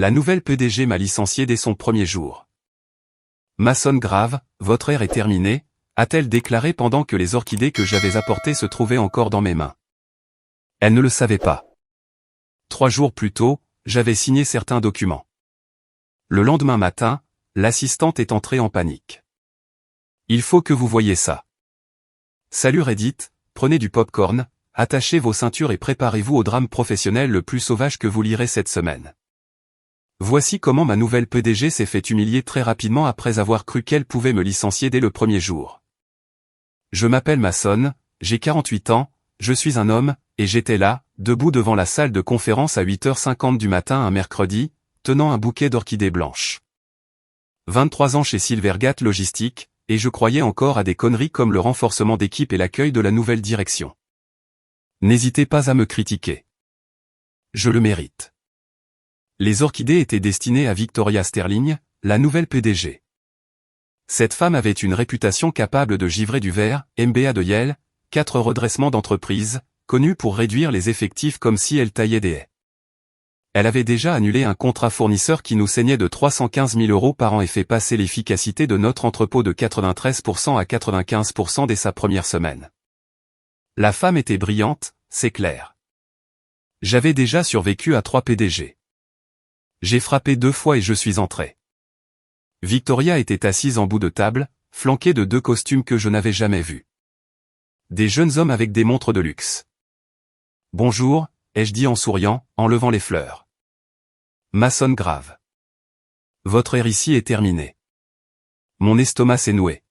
La nouvelle PDG m'a licencié dès son premier jour. Mason Grave, votre ère est terminée, a-t-elle déclaré pendant que les orchidées que j'avais apportées se trouvaient encore dans mes mains. Elle ne le savait pas. 3 jours plus tôt, j'avais signé certains documents. Le lendemain matin, l'assistante est entrée en panique. Il faut que vous voyiez ça. Salut Reddit, prenez du popcorn, attachez vos ceintures et préparez-vous au drame professionnel le plus sauvage que vous lirez cette semaine. Voici comment ma nouvelle PDG s'est fait humilier très rapidement après avoir cru qu'elle pouvait me licencier dès le premier jour. Je m'appelle Mason, j'ai 48 ans, je suis un homme, et j'étais là, debout devant la salle de conférence à 8h50 du matin un mercredi, tenant un bouquet d'orchidées blanches. 23 ans chez Silvergate Logistique, et je croyais encore à des conneries comme le renforcement d'équipe et l'accueil de la nouvelle direction. N'hésitez pas à me critiquer. Je le mérite. Les orchidées étaient destinées à Victoria Sterling, la nouvelle PDG. Cette femme avait une réputation capable de givrer du verre, MBA de Yale, 4 redressements d'entreprise, connue pour réduire les effectifs comme si elle taillait des haies. Elle avait déjà annulé un contrat fournisseur qui nous saignait de 315 000 € par an et fait passer l'efficacité de notre entrepôt de 93% à 95% dès sa première semaine. La femme était brillante, c'est clair. J'avais déjà survécu à 3 PDG. J'ai frappé 2 fois et je suis entré. Victoria était assise en bout de table, flanquée de 2 costumes que je n'avais jamais vus. Des jeunes hommes avec des montres de luxe. Bonjour, ai-je dit en souriant, en levant les fleurs. Mason Grave. Votre ère ici est terminée. Mon estomac s'est noué.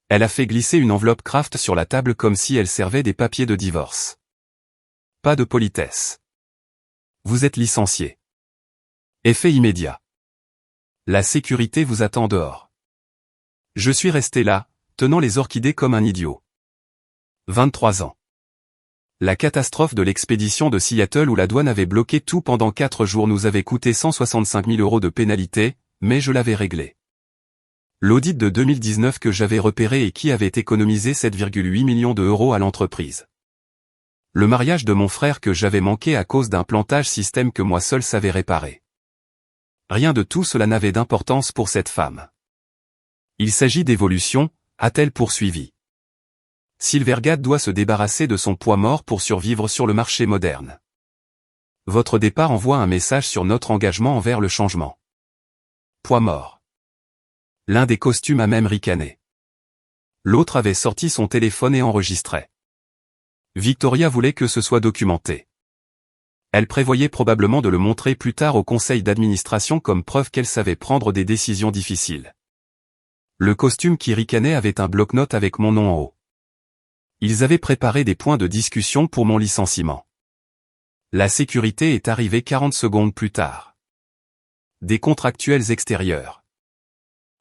Elle a fait glisser une enveloppe Kraft sur la table comme si elle servait des papiers de divorce. Pas de politesse. Vous êtes licencié. Effet immédiat. La sécurité vous attend dehors. Je suis resté là, tenant les orchidées comme un idiot. 23 ans. La catastrophe de l'expédition de Seattle où la douane avait bloqué tout pendant 4 jours nous avait coûté 165 000 € de pénalité, mais je l'avais réglé. L'audit de 2019 que j'avais repéré et qui avait économisé 7,8 millions € à l'entreprise. Le mariage de mon frère que j'avais manqué à cause d'un plantage système que moi seul savais réparer. Rien de tout cela n'avait d'importance pour cette femme. Il s'agit d'évolution, a-t-elle poursuivi. Silvergate doit se débarrasser de son poids mort pour survivre sur le marché moderne. Votre départ envoie un message sur notre engagement envers le changement. Poids mort. L'un des costumes a même ricané. L'autre avait sorti son téléphone et enregistrait. Victoria voulait que ce soit documenté. Elle prévoyait probablement de le montrer plus tard au conseil d'administration comme preuve qu'elle savait prendre des décisions difficiles. Le costume qui ricanait avait un bloc-notes avec mon nom en haut. Ils avaient préparé des points de discussion pour mon licenciement. La sécurité est arrivée 40 secondes plus tard. Des contractuels extérieurs.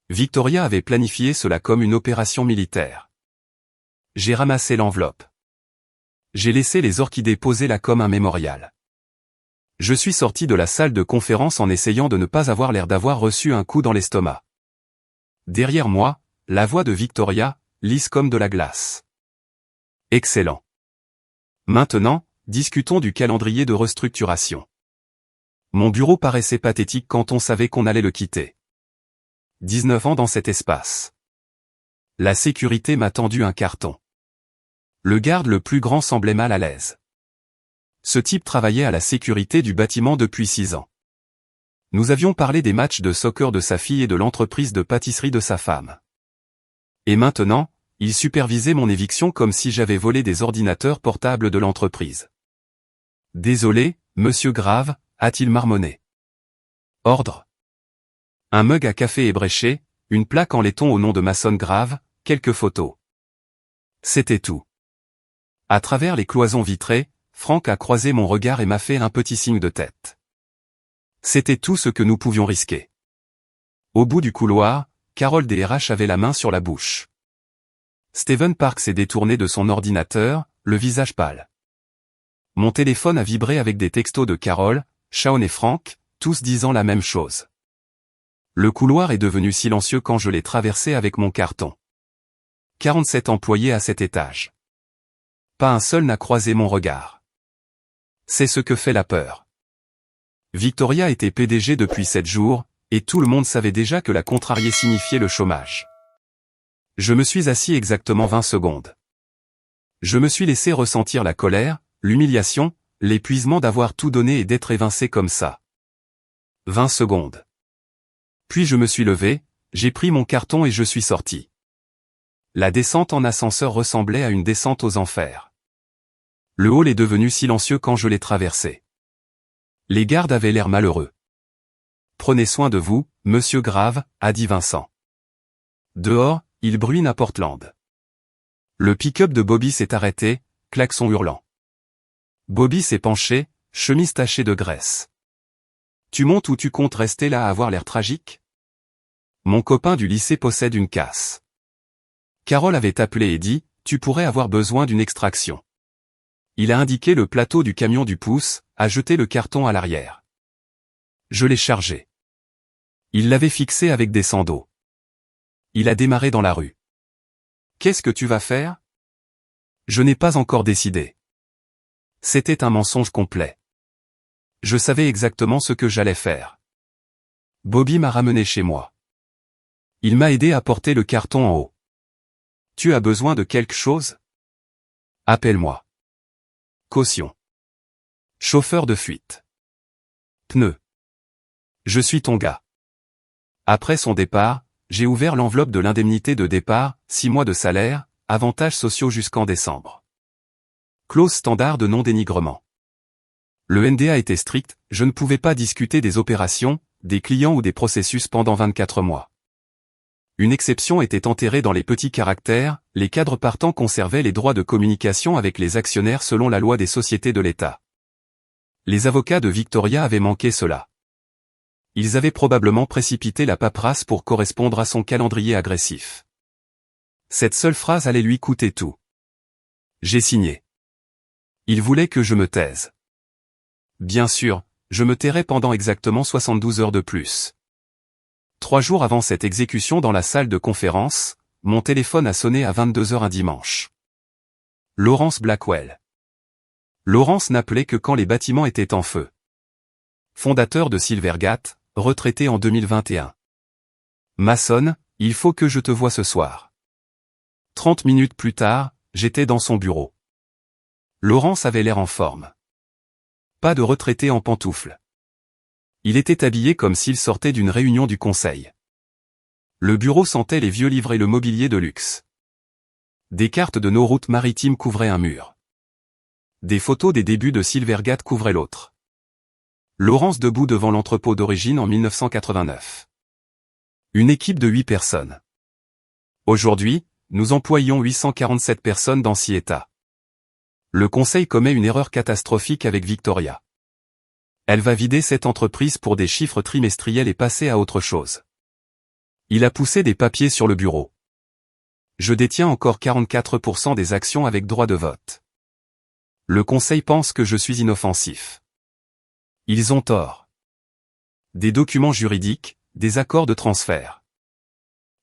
Victoria avait planifié cela comme une opération militaire. J'ai ramassé l'enveloppe. J'ai laissé les orchidées poser là comme un mémorial. Je suis sorti de la salle de conférence en essayant de ne pas avoir l'air d'avoir reçu un coup dans l'estomac. Derrière moi, la voix de Victoria, lisse comme de la glace. Excellent. Maintenant, discutons du calendrier de restructuration. Mon bureau paraissait pathétique quand on savait qu'on allait le quitter. 19 ans dans cet espace. La sécurité m'a tendu un carton. Le garde le plus grand semblait mal à l'aise. Ce type travaillait à la sécurité du bâtiment depuis 6 ans. Nous avions parlé des matchs de soccer de sa fille et de l'entreprise de pâtisserie de sa femme. Et maintenant, il supervisait mon éviction comme si j'avais volé des ordinateurs portables de l'entreprise. Désolé, monsieur Grave, a-t-il marmonné. Ordre. Un mug à café ébréché, une plaque en laiton au nom de Mason Grave, quelques photos. C'était tout. À travers les cloisons vitrées, Franck a croisé mon regard et m'a fait un petit signe de tête. C'était tout ce que nous pouvions risquer. Au bout du couloir, Carole DRH avait la main sur la bouche. Steven Park s'est détourné de son ordinateur, le visage pâle. Mon téléphone a vibré avec des textos de Carole, Shaun et Franck, tous disant la même chose. Le couloir est devenu silencieux quand je l'ai traversé avec mon carton. 47 employés à cet étage. Pas un seul n'a croisé mon regard. C'est ce que fait la peur. Victoria était PDG depuis 7 jours, et tout le monde savait déjà que la contrarier signifiait le chômage. Je me suis assis exactement 20 secondes. Je me suis laissé ressentir la colère, l'humiliation, l'épuisement d'avoir tout donné et d'être évincé comme ça. 20 secondes. Puis je me suis levé, j'ai pris mon carton et je suis sorti. La descente en ascenseur ressemblait à une descente aux enfers. Le hall est devenu silencieux quand je l'ai traversé. Les gardes avaient l'air malheureux. « Prenez soin de vous, monsieur Grave », a dit Vincent. Dehors, il bruine à Portland. Le pick-up de Bobby s'est arrêté, klaxon hurlant. Bobby s'est penché, chemise tachée de graisse. « Tu montes ou tu comptes rester là à avoir l'air tragique ? Mon copain du lycée possède une casse. » Carole avait appelé et dit, « Tu pourrais avoir besoin d'une extraction. » Il a indiqué le plateau du camion du pouce, a jeté le carton à l'arrière. Je l'ai chargé. Il l'avait fixé avec des sandos. Il a démarré dans la rue. « Qu'est-ce que tu vas faire ? » Je n'ai pas encore décidé. C'était un mensonge complet. Je savais exactement ce que j'allais faire. Bobby m'a ramené chez moi. Il m'a aidé à porter le carton en haut. « Tu as besoin de quelque chose ? Appelle-moi. » Caution. Chauffeur de fuite. Pneus. Je suis ton gars. Après son départ, j'ai ouvert l'enveloppe de l'indemnité de départ, 6 mois de salaire, avantages sociaux jusqu'en décembre. Clause standard de non-dénigrement. Le NDA était strict, je ne pouvais pas discuter des opérations, des clients ou des processus pendant 24 mois. Une exception était enterrée dans les petits caractères, les cadres partants conservaient les droits de communication avec les actionnaires selon la loi des sociétés de l'État. Les avocats de Victoria avaient manqué cela. Ils avaient probablement précipité la paperasse pour correspondre à son calendrier agressif. Cette seule phrase allait lui coûter tout. J'ai signé. Il voulait que je me taise. Bien sûr, je me tairais pendant exactement 72 heures de plus. 3 jours avant cette exécution dans la salle de conférence, mon téléphone a sonné à 22 heures un dimanche. Lawrence Blackwell. Lawrence n'appelait que quand les bâtiments étaient en feu. Fondateur de Silvergate, retraité en 2021. Mason, il faut que je te voie ce soir. 30 minutes plus tard, j'étais dans son bureau. Lawrence avait l'air en forme. Pas de retraité en pantoufles. Il était habillé comme s'il sortait d'une réunion du conseil. Le bureau sentait les vieux livres et le mobilier de luxe. Des cartes de nos routes maritimes couvraient un mur. Des photos des débuts de Silvergate couvraient l'autre. Lawrence debout devant l'entrepôt d'origine en 1989. Une équipe de 8 personnes. Aujourd'hui, nous employons 847 personnes dans 6 États. Le conseil commet une erreur catastrophique avec Victoria. Elle va vider cette entreprise pour des chiffres trimestriels et passer à autre chose. Il a poussé des papiers sur le bureau. Je détiens encore 44% des actions avec droit de vote. Le conseil pense que je suis inoffensif. Ils ont tort. Des documents juridiques, des accords de transfert.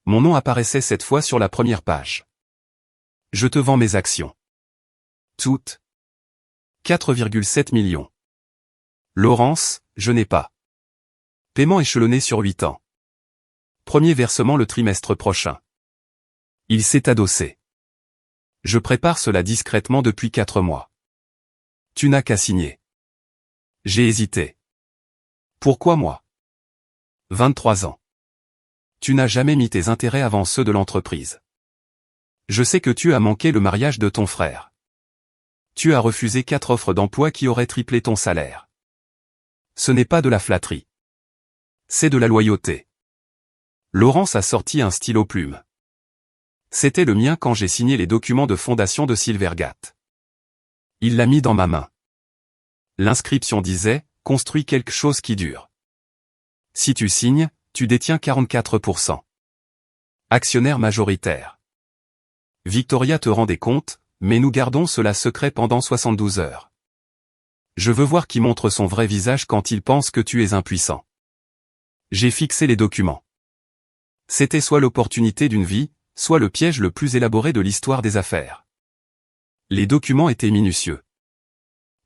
Mon nom apparaissait cette fois sur la première page. Je te vends mes actions. Toutes. 4,7 millions. Lawrence, je n'ai pas. Paiement échelonné sur 8 ans. Premier versement le trimestre prochain. Il s'est adossé. Je prépare cela discrètement depuis 4 mois. Tu n'as qu'à signer. J'ai hésité. Pourquoi moi? 23 ans. Tu n'as jamais mis tes intérêts avant ceux de l'entreprise. Je sais que tu as manqué le mariage de ton frère. Tu as refusé 4 offres d'emploi qui auraient triplé ton salaire. Ce n'est pas de la flatterie. C'est de la loyauté. Lawrence a sorti un stylo plume. C'était le mien quand j'ai signé les documents de fondation de Silvergate. Il l'a mis dans ma main. L'inscription disait « Construis quelque chose qui dure ». Si tu signes, tu détiens 44%. Actionnaire majoritaire. Victoria te rend des comptes, mais nous gardons cela secret pendant 72 heures. Je veux voir qui montre son vrai visage quand il pense que tu es impuissant. J'ai fixé les documents. C'était soit l'opportunité d'une vie, soit le piège le plus élaboré de l'histoire des affaires. Les documents étaient minutieux.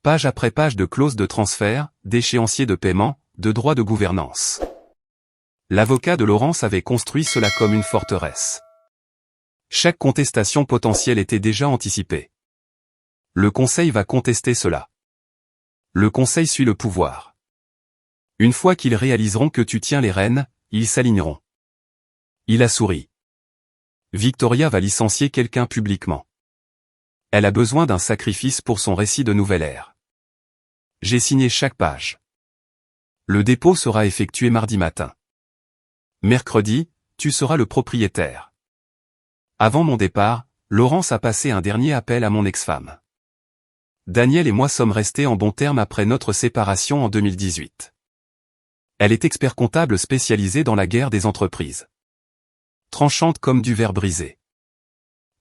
Page après page de clauses de transfert, d'échéanciers de paiement, de droits de gouvernance. L'avocat de Laurence avait construit cela comme une forteresse. Chaque contestation potentielle était déjà anticipée. Le Conseil va contester cela. Le Conseil suit le pouvoir. Une fois qu'ils réaliseront que tu tiens les rênes, ils s'aligneront. Il a souri. Victoria va licencier quelqu'un publiquement. Elle a besoin d'un sacrifice pour son récit de nouvelle ère. J'ai signé chaque page. Le dépôt sera effectué mardi matin. Mercredi, tu seras le propriétaire. Avant mon départ, Laurence a passé un dernier appel à mon ex-femme. Daniel et moi sommes restés en bons termes après notre séparation en 2018. Elle est expert comptable spécialisée dans la guerre des entreprises. Tranchante comme du verre brisé.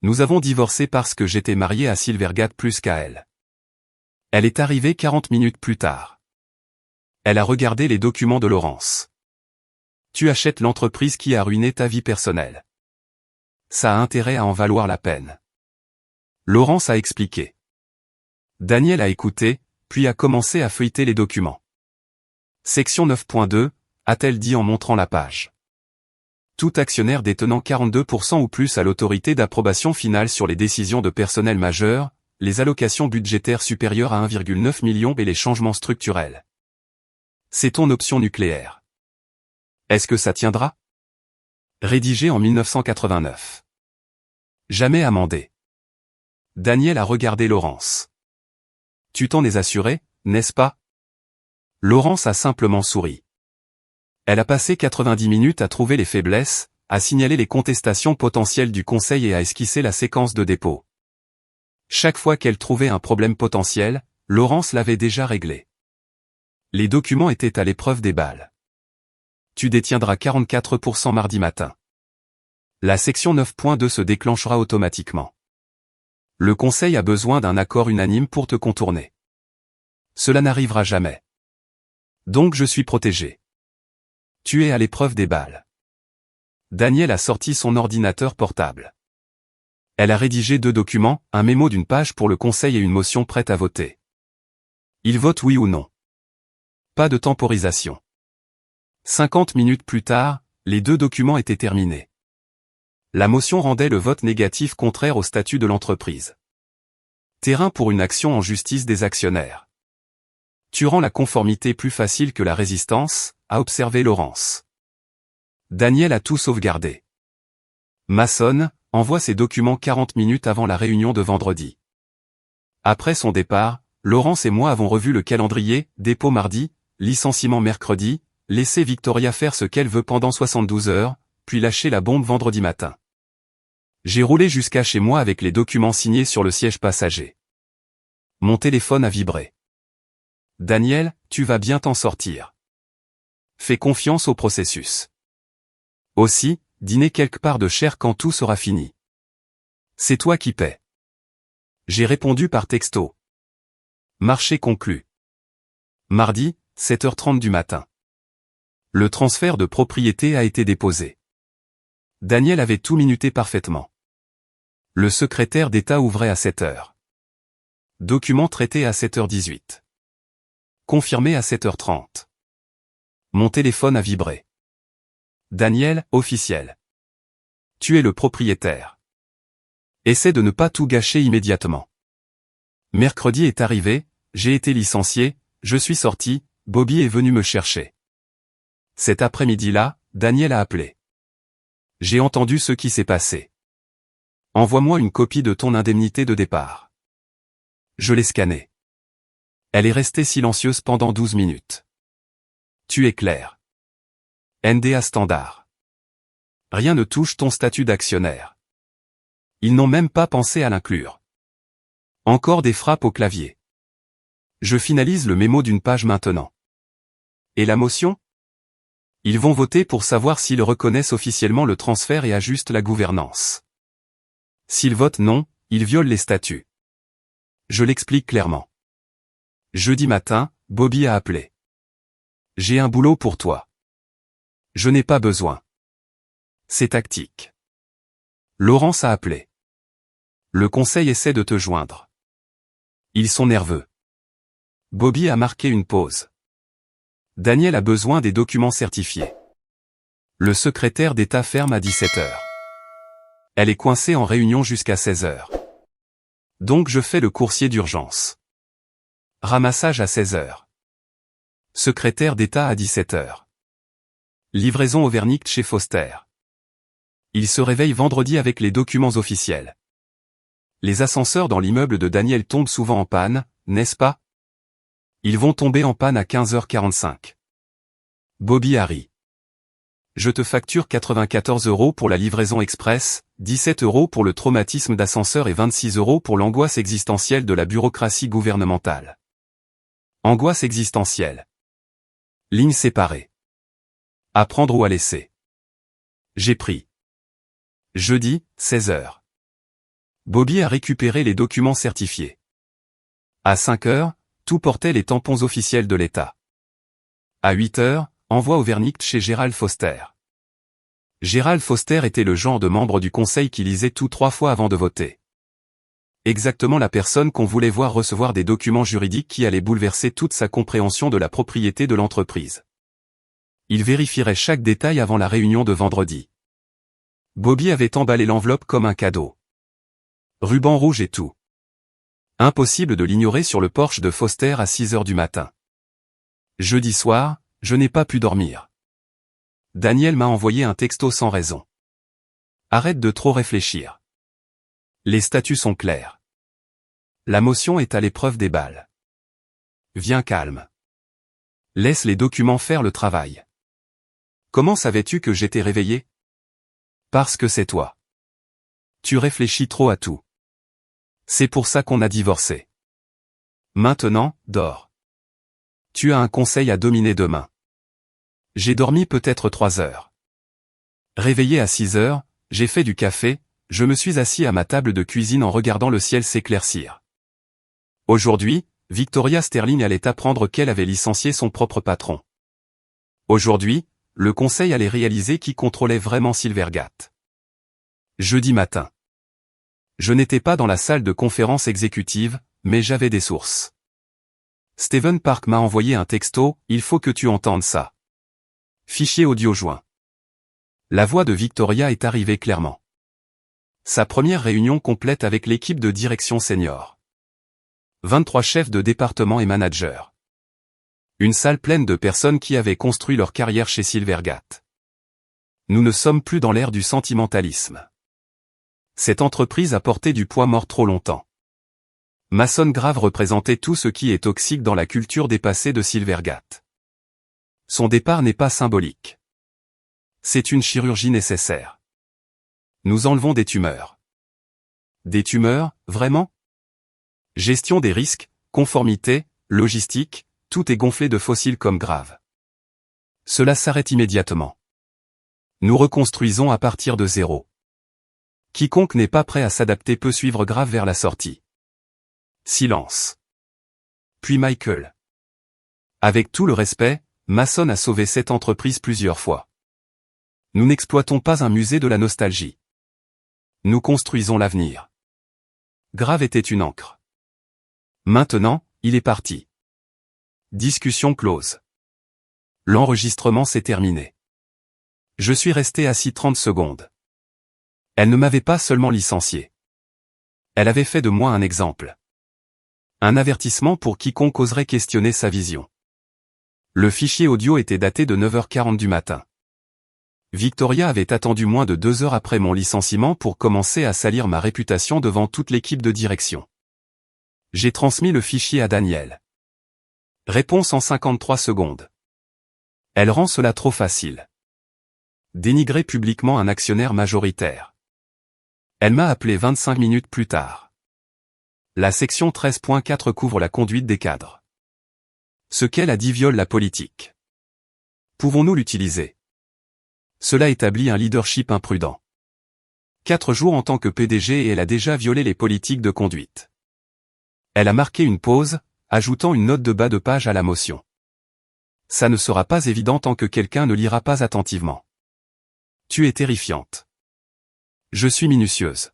Nous avons divorcé parce que j'étais marié à Silvergate plus qu'à elle. Elle est arrivée 40 minutes plus tard. Elle a regardé les documents de Laurence. Tu achètes l'entreprise qui a ruiné ta vie personnelle. Ça a intérêt à en valoir la peine. Laurence a expliqué. Daniel a écouté, puis a commencé à feuilleter les documents. Section 9.2, a-t-elle dit en montrant la page. Tout actionnaire détenant 42% ou plus à l'autorité d'approbation finale sur les décisions de personnel majeures, les allocations budgétaires supérieures à 1,9 million et les changements structurels. C'est ton option nucléaire. Est-ce que ça tiendra? Rédigé en 1989. Jamais amendé. Daniel a regardé Laurence. Tu t'en es assuré, n'est-ce pas? Laurence a simplement souri. Elle a passé 90 minutes à trouver les faiblesses, à signaler les contestations potentielles du Conseil et à esquisser la séquence de dépôt. Chaque fois qu'elle trouvait un problème potentiel, Laurence l'avait déjà réglé. Les documents étaient à l'épreuve des balles. Tu détiendras 44% mardi matin. La section 9.2 se déclenchera automatiquement. Le Conseil a besoin d'un accord unanime pour te contourner. Cela n'arrivera jamais. Donc je suis protégé. Tu es à l'épreuve des balles. Daniel a sorti son ordinateur portable. Elle a rédigé 2 documents, un mémo d'une page pour le Conseil et une motion prête à voter. Il vote oui ou non. Pas de temporisation. 50 minutes plus tard, les 2 documents étaient terminés. La motion rendait le vote négatif contraire au statut de l'entreprise. Terrain pour une action en justice des actionnaires. Tu rends la conformité plus facile que la résistance, a observé Laurence. Daniel a tout sauvegardé. Mason envoie ses documents 40 minutes avant la réunion de vendredi. Après son départ, Laurence et moi avons revu le calendrier, dépôt mardi, licenciement mercredi, laisser Victoria faire ce qu'elle veut pendant 72 heures, puis lâcher la bombe vendredi matin. J'ai roulé jusqu'à chez moi avec les documents signés sur le siège passager. Mon téléphone a vibré. Daniel, tu vas bien t'en sortir. Fais confiance au processus. Aussi, dîner quelque part de chair quand tout sera fini. C'est toi qui paies. J'ai répondu par texto. Marché conclu. Mardi, 7h30 du matin. Le transfert de propriété a été déposé. Daniel avait tout minuté parfaitement. Le secrétaire d'État ouvrait à 7h. Document traité à 7h18. Confirmé à 7h30. Mon téléphone a vibré. Daniel, officiel. Tu es le propriétaire. Essaie de ne pas tout gâcher immédiatement. Mercredi est arrivé, j'ai été licencié, je suis sorti, Bobby est venu me chercher. Cet après-midi-là, Daniel a appelé. J'ai entendu ce qui s'est passé. Envoie-moi une copie de ton indemnité de départ. Je l'ai scannée. Elle est restée silencieuse pendant 12 minutes. Tu es clair. NDA standard. Rien ne touche ton statut d'actionnaire. Ils n'ont même pas pensé à l'inclure. Encore des frappes au clavier. Je finalise le mémo d'une page maintenant. Et la motion? Ils vont voter pour savoir s'ils reconnaissent officiellement le transfert et ajustent la gouvernance. S'ils votent non, ils violent les statuts. Je l'explique clairement. Jeudi matin, Bobby a appelé. J'ai un boulot pour toi. Je n'ai pas besoin. C'est tactique. Laurence a appelé. Le conseil essaie de te joindre. Ils sont nerveux. Bobby a marqué une pause. Daniel a besoin des documents certifiés. Le secrétaire d'État ferme à 17 h. Elle est coincée en réunion jusqu'à 16 h. Donc je fais le coursier d'urgence. Ramassage à 16 h. Secrétaire d'État à 17 h. Livraison au verdict chez Foster. Il se réveille vendredi avec les documents officiels. Les ascenseurs dans l'immeuble de Daniel tombent souvent en panne, n'est-ce pas? Ils vont tomber en panne à 15 h 45. Bobby Harry. Je te facture 94 € pour la livraison express, 17 € pour le traumatisme d'ascenseur et 26 € pour l'angoisse existentielle de la bureaucratie gouvernementale. Angoisse existentielle. Ligne séparée. À prendre ou à laisser. J'ai pris. Jeudi, 16 h. Bobby a récupéré les documents certifiés. À 5 h, tout portait les tampons officiels de l'État. À 8 h, envoi au verdict chez Gerald Foster. Gerald Foster était le genre de membre du conseil qui lisait tout 3 fois avant de voter. Exactement la personne qu'on voulait voir recevoir des documents juridiques qui allaient bouleverser toute sa compréhension de la propriété de l'entreprise. Il vérifierait chaque détail avant la réunion de vendredi. Bobby avait emballé l'enveloppe comme un cadeau. Ruban rouge et tout. Impossible de l'ignorer sur le porche de Foster à 6 h du matin. Jeudi soir, je n'ai pas pu dormir. Daniel m'a envoyé un texto sans raison. Arrête de trop réfléchir. Les statuts sont clairs. La motion est à l'épreuve des balles. Viens calme. Laisse les documents faire le travail. Comment savais-tu que j'étais réveillé? Parce que c'est toi. Tu réfléchis trop à tout. C'est pour ça qu'on a divorcé. Maintenant, dors. Tu as un conseil à dominer demain. J'ai dormi peut-être 3 heures. Réveillé à 6 h, j'ai fait du café, je me suis assis à ma table de cuisine en regardant le ciel s'éclaircir. Aujourd'hui, Victoria Sterling allait apprendre qu'elle avait licencié son propre patron. Aujourd'hui, le conseil allait réaliser qui contrôlait vraiment Silvergate. Jeudi matin. Je n'étais pas dans la salle de conférence exécutive, mais j'avais des sources. Steven Park m'a envoyé un texto, il faut que tu entendes ça. Fichier audio joint. La voix de Victoria est arrivée clairement. Sa première réunion complète avec l'équipe de direction senior. 23 chefs de département et managers. Une salle pleine de personnes qui avaient construit leur carrière chez Silvergate. Nous ne sommes plus dans l'ère du sentimentalisme. Cette entreprise a porté du poids mort trop longtemps. Mason Grave représentait tout ce qui est toxique dans la culture dépassée de Silvergate. Son départ n'est pas symbolique. C'est une chirurgie nécessaire. Nous enlevons des tumeurs. Des tumeurs, vraiment? Gestion des risques, conformité, logistique, tout est gonflé de fossiles comme Grave. Cela s'arrête immédiatement. Nous reconstruisons à partir de zéro. Quiconque n'est pas prêt à s'adapter peut suivre Grave vers la sortie. Silence. Puis Michael. Avec tout le respect, Mason a sauvé cette entreprise plusieurs fois. Nous n'exploitons pas un musée de la nostalgie. Nous construisons l'avenir. Grave était une encre. Maintenant, il est parti. Discussion close. L'enregistrement s'est terminé. Je suis resté assis 30 secondes. Elle ne m'avait pas seulement licencié. Elle avait fait de moi un exemple. Un avertissement pour quiconque oserait questionner sa vision. Le fichier audio était daté de 9 h 40 du matin. Victoria avait attendu moins de 2 heures après mon licenciement pour commencer à salir ma réputation devant toute l'équipe de direction. J'ai transmis le fichier à Daniel. Réponse en 53 secondes. Elle rend cela trop facile. Dénigrer publiquement un actionnaire majoritaire. Elle m'a appelé 25 minutes plus tard. La section 13.4 couvre la conduite des cadres. Ce qu'elle a dit viole la politique. Pouvons-nous l'utiliser? Cela établit un leadership imprudent. 4 jours en tant que PDG et elle a déjà violé les politiques de conduite. Elle a marqué une pause, ajoutant une note de bas de page à la motion. Ça ne sera pas évident tant que quelqu'un ne lira pas attentivement. Tu es terrifiante. Je suis minutieuse.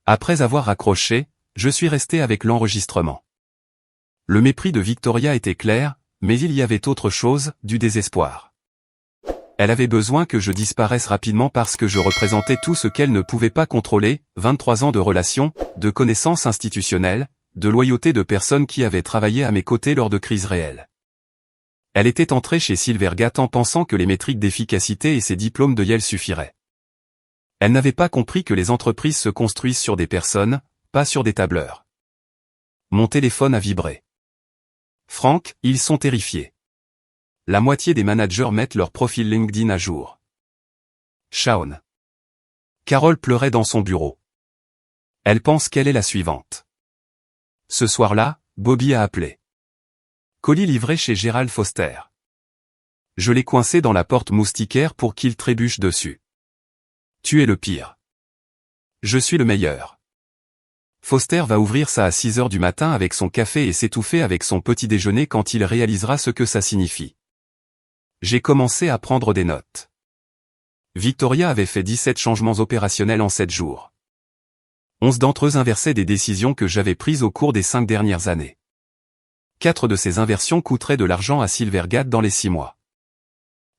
Après avoir raccroché, je suis resté avec l'enregistrement. Le mépris de Victoria était clair, mais il y avait autre chose, du désespoir. Elle avait besoin que je disparaisse rapidement parce que je représentais tout ce qu'elle ne pouvait pas contrôler, 23 ans de relations, de connaissances institutionnelles, de loyauté de personnes qui avaient travaillé à mes côtés lors de crises réelles. Elle était entrée chez Silvergate en pensant que les métriques d'efficacité et ses diplômes de Yale suffiraient. Elle n'avait pas compris que les entreprises se construisent sur des personnes, pas sur des tableurs. Mon téléphone a vibré. Franck, ils sont terrifiés. La moitié des managers mettent leur profil LinkedIn à jour. Shaun. Carole pleurait dans son bureau. Elle pense qu'elle est la suivante. Ce soir-là, Bobby a appelé. Colis livré chez Gerald Foster. Je l'ai coincé dans la porte moustiquaire pour qu'il trébuche dessus. Tu es le pire. Je suis le meilleur. Foster va ouvrir ça à 6 heures du matin avec son café et s'étouffer avec son petit déjeuner quand il réalisera ce que ça signifie. J'ai commencé à prendre des notes. Victoria avait fait 17 changements opérationnels en 7 jours. 11 d'entre eux inversaient des décisions que j'avais prises au cours des 5 dernières années. 4 de ces inversions coûteraient de l'argent à Silvergate dans les 6 mois.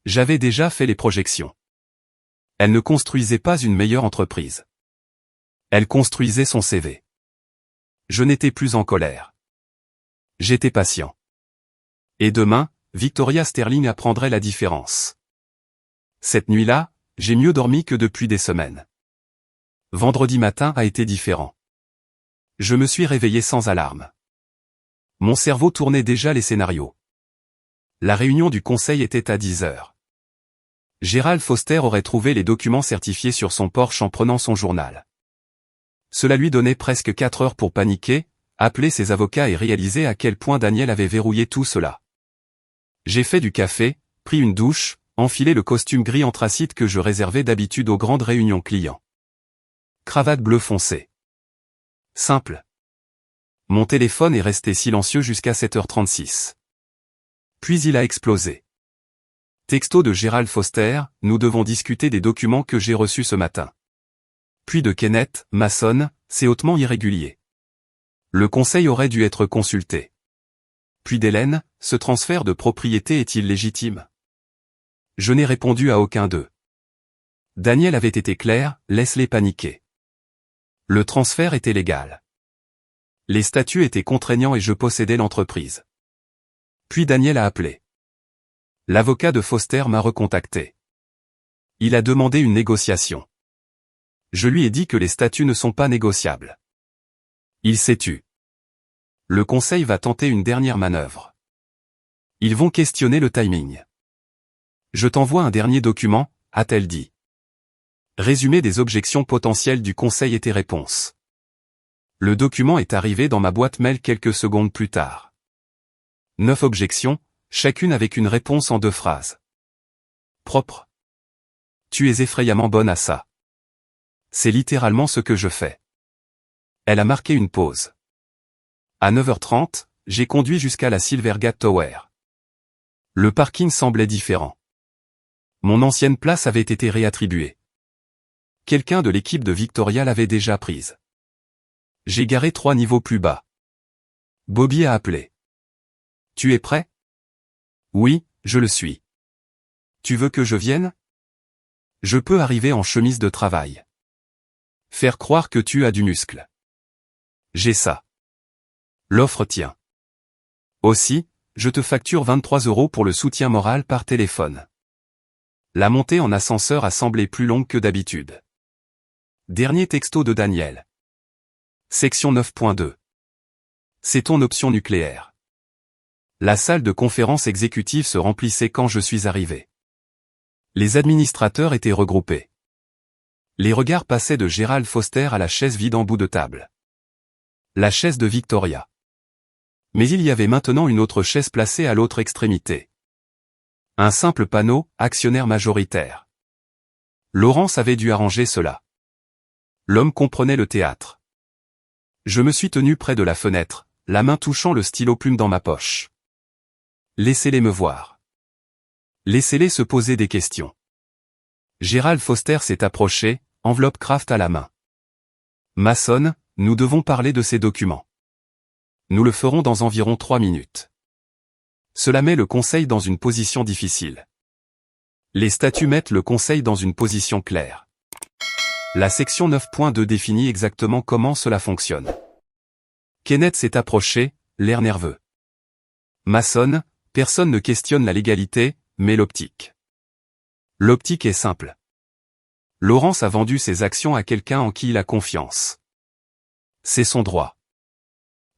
J'avais déjà fait les projections. Elle ne construisait pas une meilleure entreprise. Elle construisait son CV. Je n'étais plus en colère. J'étais patient. Et demain, Victoria Sterling apprendrait la différence. Cette nuit-là, j'ai mieux dormi que depuis des semaines. Vendredi matin a été différent. Je me suis réveillé sans alarme. Mon cerveau tournait déjà les scénarios. La réunion du conseil était à 10 heures. Gerald Foster aurait trouvé les documents certifiés sur son Porsche en prenant son journal. Cela lui donnait presque 4 heures pour paniquer, appeler ses avocats et réaliser à quel point Daniel avait verrouillé tout cela. J'ai fait du café, pris une douche, enfilé le costume gris anthracite que je réservais d'habitude aux grandes réunions clients. Cravate bleu foncé. Simple. Mon téléphone est resté silencieux jusqu'à 7h36. Puis il a explosé. Texto de Gerald Foster, nous devons discuter des documents que j'ai reçus ce matin. Puis de Kenneth, Mason, c'est hautement irrégulier. Le conseil aurait dû être consulté. Puis d'Hélène, ce transfert de propriété est-il légitime? Je n'ai répondu à aucun d'eux. Daniel avait été clair, laisse-les paniquer. Le transfert était légal. Les statuts étaient contraignants et je possédais l'entreprise. Puis Daniel a appelé. L'avocat de Foster m'a recontacté. Il a demandé une négociation. Je lui ai dit que les statuts ne sont pas négociables. Il s'est tu. Le conseil va tenter une dernière manœuvre. Ils vont questionner le timing. Je t'envoie un dernier document, a-t-elle dit. Résumé des objections potentielles du conseil et tes réponses. Le document est arrivé dans ma boîte mail quelques secondes plus tard. 9 objections, chacune avec une réponse en 2 phrases. Propre. Tu es effrayamment bonne à ça. C'est littéralement ce que je fais. Elle a marqué une pause. À 9h30, j'ai conduit jusqu'à la Silvergate Tower. Le parking semblait différent. Mon ancienne place avait été réattribuée. Quelqu'un de l'équipe de Victoria l'avait déjà prise. J'ai garé 3 niveaux plus bas. Bobby a appelé. Tu es prêt? Oui, je le suis. Tu veux que je vienne? Je peux arriver en chemise de travail. Faire croire que tu as du muscle. J'ai ça. L'offre tient. Aussi, je te facture 23 € pour le soutien moral par téléphone. La montée en ascenseur a semblé plus longue que d'habitude. Dernier texto de Daniel. Section 9.2. C'est ton option nucléaire. La salle de conférence exécutive se remplissait quand je suis arrivé. Les administrateurs étaient regroupés. Les regards passaient de Gerald Foster à la chaise vide en bout de table. La chaise de Victoria. Mais il y avait maintenant une autre chaise placée à l'autre extrémité. Un simple panneau, actionnaire majoritaire. Laurence avait dû arranger cela. L'homme comprenait le théâtre. Je me suis tenu près de la fenêtre, la main touchant le stylo plume dans ma poche. Laissez-les me voir. Laissez-les se poser des questions. Gerald Foster s'est approché, enveloppe Kraft à la main. Mason, nous devons parler de ces documents. Nous le ferons dans environ 3 minutes. Cela met le conseil dans une position difficile. Les statuts mettent le conseil dans une position claire. La section 9.2 définit exactement comment cela fonctionne. Kenneth s'est approché, l'air nerveux. Mason, personne ne questionne la légalité, mais l'optique. L'optique est simple. Laurence a vendu ses actions à quelqu'un en qui il a confiance. C'est son droit.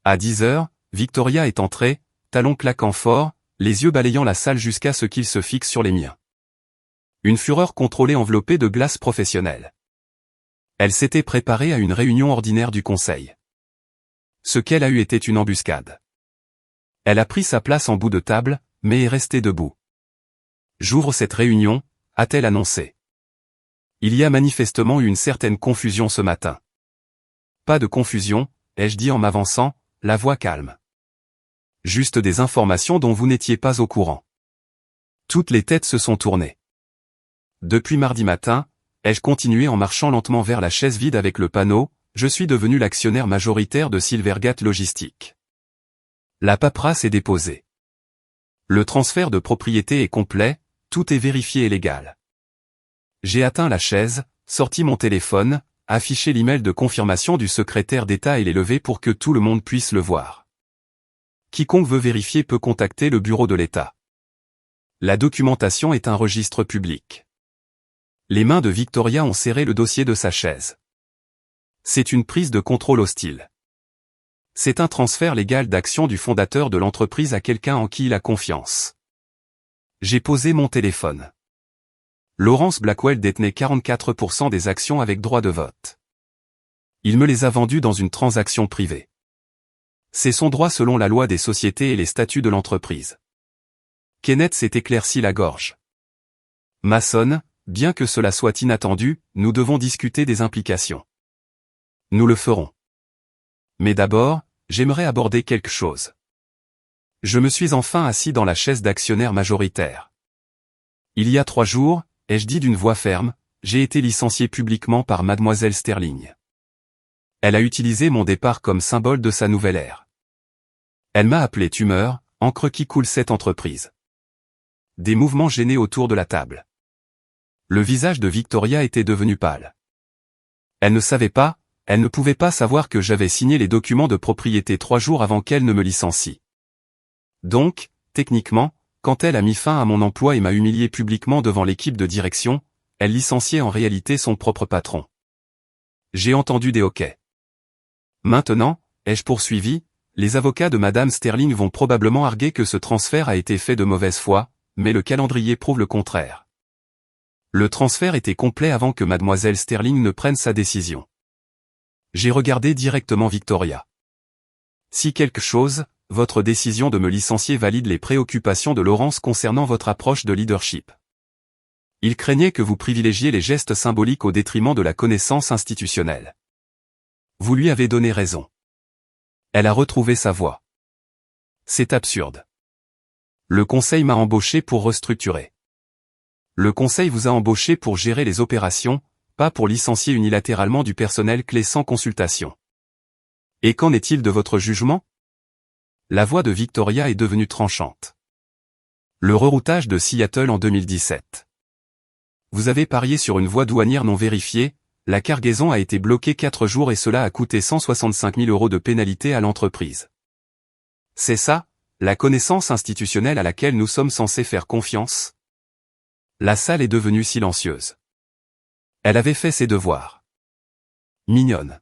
À 10 heures, Victoria est entrée, talons claquant fort, les yeux balayant la salle jusqu'à ce qu'il se fixe sur les miens. Une fureur contrôlée enveloppée de glace professionnelle. Elle s'était préparée à une réunion ordinaire du conseil. Ce qu'elle a eu était une embuscade. Elle a pris sa place en bout de table, mais est restée debout. J'ouvre cette réunion, a-t-elle annoncé. Il y a manifestement eu une certaine confusion ce matin. Pas de confusion, ai-je dit en m'avançant, la voix calme. Juste des informations dont vous n'étiez pas au courant. Toutes les têtes se sont tournées. Depuis mardi matin, ai-je continué en marchant lentement vers la chaise vide avec le panneau, je suis devenu l'actionnaire majoritaire de Silvergate Logistique. La paperasse est déposée. Le transfert de propriété est complet, tout est vérifié et légal. J'ai atteint la chaise, sorti mon téléphone, affiché l'email de confirmation du secrétaire d'État et l'ai levé pour que tout le monde puisse le voir. Quiconque veut vérifier peut contacter le bureau de l'État. La documentation est un registre public. Les mains de Victoria ont serré le dossier de sa chaise. C'est une prise de contrôle hostile. C'est un transfert légal d'actions du fondateur de l'entreprise à quelqu'un en qui il a confiance. J'ai posé mon téléphone. Lawrence Blackwell détenait 44% des actions avec droit de vote. Il me les a vendues dans une transaction privée. C'est son droit selon la loi des sociétés et les statuts de l'entreprise. Kenneth s'est éclairci la gorge. Mason, bien que cela soit inattendu, nous devons discuter des implications. Nous le ferons. Mais d'abord, j'aimerais aborder quelque chose. Je me suis enfin assis dans la chaise d'actionnaire majoritaire. Il y a 3 jours, ai-je dit d'une voix ferme, j'ai été licencié publiquement par Mademoiselle Sterling. Elle a utilisé mon départ comme symbole de sa nouvelle ère. Elle m'a appelé tumeur, encre qui coule cette entreprise. Des mouvements gênés autour de la table. Le visage de Victoria était devenu pâle. Elle ne savait pas, elle ne pouvait pas savoir que j'avais signé les documents de propriété 3 jours avant qu'elle ne me licencie. Donc, techniquement, quand elle a mis fin à mon emploi et m'a humilié publiquement devant l'équipe de direction, elle licenciait en réalité son propre patron. J'ai entendu des hoquets. Maintenant, ai-je poursuivi, les avocats de Madame Sterling vont probablement arguer que ce transfert a été fait de mauvaise foi, mais le calendrier prouve le contraire. Le transfert était complet avant que Mademoiselle Sterling ne prenne sa décision. J'ai regardé directement Victoria. Si quelque chose, votre décision de me licencier valide les préoccupations de Laurence concernant votre approche de leadership. Il craignait que vous privilégiez les gestes symboliques au détriment de la connaissance institutionnelle. Vous lui avez donné raison. Elle a retrouvé sa voix. C'est absurde. Le conseil m'a embauché pour restructurer. Le conseil vous a embauché pour gérer les opérations, pas pour licencier unilatéralement du personnel clé sans consultation. Et qu'en est-il de votre jugement? La voix de Victoria est devenue tranchante. Le reroutage de Seattle en 2017. Vous avez parié sur une voie douanière non vérifiée, la cargaison a été bloquée 4 jours et cela a coûté 165 000 € de pénalité à l'entreprise. C'est ça, la connaissance institutionnelle à laquelle nous sommes censés faire confiance? La salle est devenue silencieuse. Elle avait fait ses devoirs. Mignonne.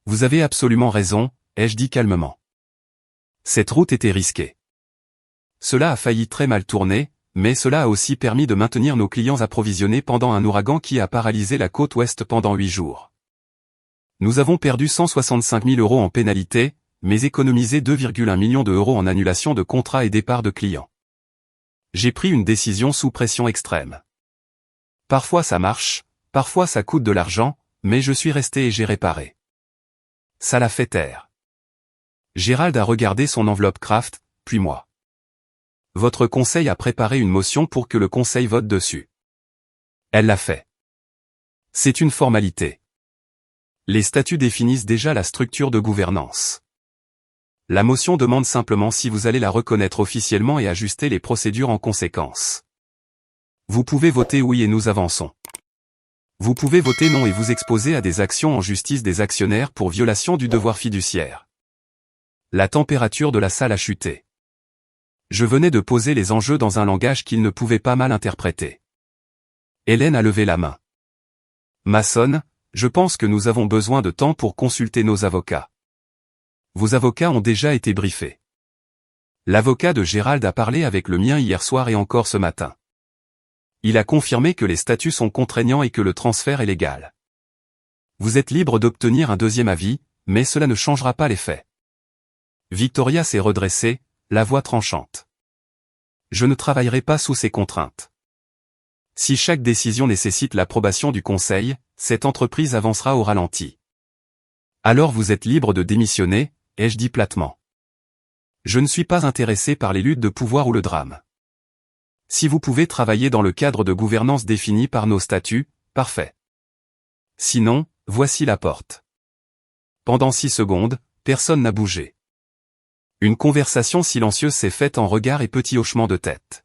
Vous avez absolument raison, ai-je dit calmement. Cette route était risquée. Cela a failli très mal tourner, mais cela a aussi permis de maintenir nos clients approvisionnés pendant un ouragan qui a paralysé la côte ouest pendant 8 jours. Nous avons perdu 165 000 € en pénalité, mais économisé 2,1 millions d'euros en annulation de contrats et départ de clients. J'ai pris une décision sous pression extrême. Parfois ça marche, parfois ça coûte de l'argent, mais je suis resté et j'ai réparé. Ça l'a fait taire. Gérald a regardé son enveloppe Kraft, puis moi. Votre conseil a préparé une motion pour que le conseil vote dessus. Elle l'a fait. C'est une formalité. Les statuts définissent déjà la structure de gouvernance. La motion demande simplement si vous allez la reconnaître officiellement et ajuster les procédures en conséquence. Vous pouvez voter oui et nous avançons. Vous pouvez voter non et vous exposer à des actions en justice des actionnaires pour violation du devoir fiduciaire. La température de la salle a chuté. Je venais de poser les enjeux dans un langage qu'il ne pouvait pas mal interpréter. Hélène a levé la main. Mason, je pense que nous avons besoin de temps pour consulter nos avocats. Vos avocats ont déjà été briefés. L'avocat de Gérald a parlé avec le mien hier soir et encore ce matin. Il a confirmé que les statuts sont contraignants et que le transfert est légal. Vous êtes libre d'obtenir un deuxième avis, mais cela ne changera pas les faits. Victoria s'est redressée, la voix tranchante. Je ne travaillerai pas sous ces contraintes. Si chaque décision nécessite l'approbation du conseil, cette entreprise avancera au ralenti. Alors vous êtes libre de démissionner, ai-je dit platement. Je ne suis pas intéressé par les luttes de pouvoir ou le drame. Si vous pouvez travailler dans le cadre de gouvernance défini par nos statuts, parfait. Sinon, voici la porte. Pendant 6 secondes, personne n'a bougé. Une conversation silencieuse s'est faite en regards et petits hochements de tête.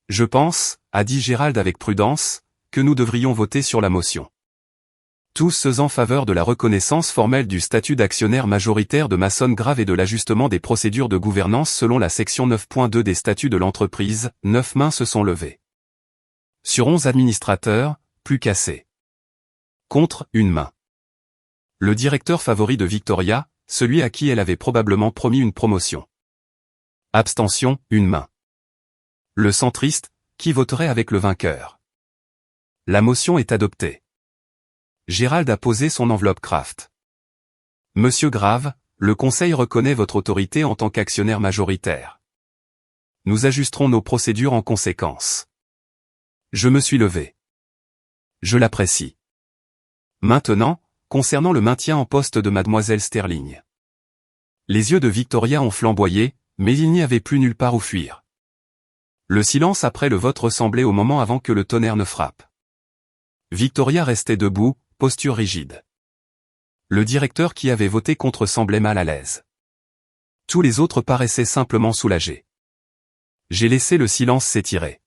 Je pense, a dit Gérald avec prudence, que nous devrions voter sur la motion. Tous ceux en faveur de la reconnaissance formelle du statut d'actionnaire majoritaire de Mason Grave et de l'ajustement des procédures de gouvernance selon la section 9.2 des statuts de l'entreprise, 9 mains se sont levées. Sur 11 administrateurs, plus qu'assez. Contre, 1 main. Le directeur favori de Victoria, celui à qui elle avait probablement promis une promotion. Abstention, 1 main. Le centriste, qui voterait avec le vainqueur. La motion est adoptée. Gérald a posé son enveloppe Kraft. Monsieur Grave, le Conseil reconnaît votre autorité en tant qu'actionnaire majoritaire. Nous ajusterons nos procédures en conséquence. Je me suis levé. Je l'apprécie. Maintenant, concernant le maintien en poste de Mademoiselle Sterling. Les yeux de Victoria ont flamboyé, mais il n'y avait plus nulle part où fuir. Le silence après le vote ressemblait au moment avant que le tonnerre ne frappe. Victoria restait debout, posture rigide. Le directeur qui avait voté contre semblait mal à l'aise. Tous les autres paraissaient simplement soulagés. J'ai laissé le silence s'étirer.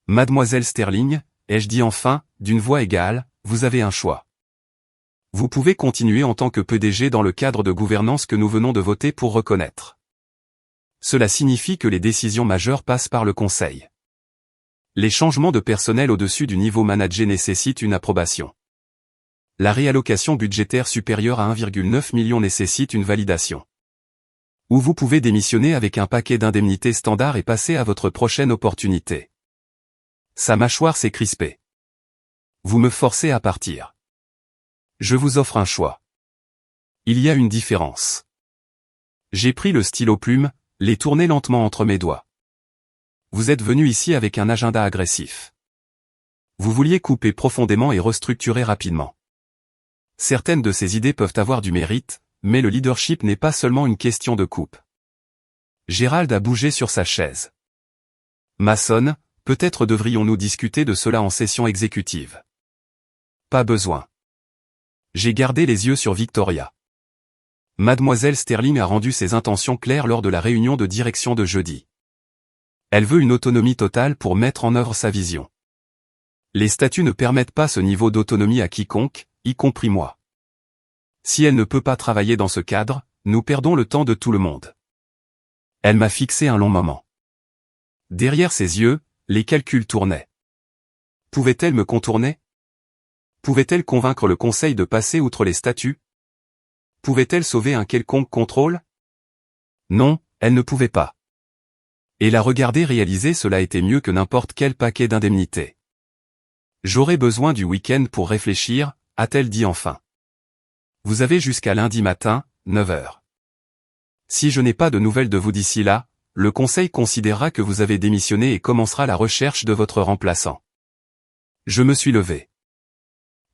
Mademoiselle Sterling, ai-je dit enfin, d'une voix égale, vous avez un choix. Vous pouvez continuer en tant que PDG dans le cadre de gouvernance que nous venons de voter pour reconnaître. Cela signifie que les décisions majeures passent par le Conseil. Les changements de personnel au-dessus du niveau manager nécessitent une approbation. La réallocation budgétaire supérieure à 1,9 million nécessite une validation. Ou vous pouvez démissionner avec un paquet d'indemnités standard et passer à votre prochaine opportunité. Sa mâchoire s'est crispée. Vous me forcez à partir. Je vous offre un choix. Il y a une différence. J'ai pris le stylo plume, les tourné lentement entre mes doigts. Vous êtes venu ici avec un agenda agressif. Vous vouliez couper profondément et restructurer rapidement. Certaines de ces idées peuvent avoir du mérite, mais le leadership n'est pas seulement une question de coupe. Gérald a bougé sur sa chaise. Mason, peut-être devrions-nous discuter de cela en session exécutive. Pas besoin. J'ai gardé les yeux sur Victoria. Mademoiselle Sterling a rendu ses intentions claires lors de la réunion de direction de jeudi. Elle veut une autonomie totale pour mettre en œuvre sa vision. Les statuts ne permettent pas ce niveau d'autonomie à quiconque, y compris moi. Si elle ne peut pas travailler dans ce cadre, nous perdons le temps de tout le monde. Elle m'a fixé un long moment. Derrière ses yeux, les calculs tournaient. Pouvait-elle me contourner ? Pouvait-elle convaincre le Conseil de passer outre les statuts ? Pouvait-elle sauver un quelconque contrôle ? Non, elle ne pouvait pas. Et la regarder réaliser cela était mieux que n'importe quel paquet d'indemnités. J'aurai besoin du week-end pour réfléchir, a-t-elle dit enfin. Vous avez jusqu'à lundi matin, 9 heures. Si je n'ai pas de nouvelles de vous d'ici là, le Conseil considérera que vous avez démissionné et commencera la recherche de votre remplaçant. Je me suis levé.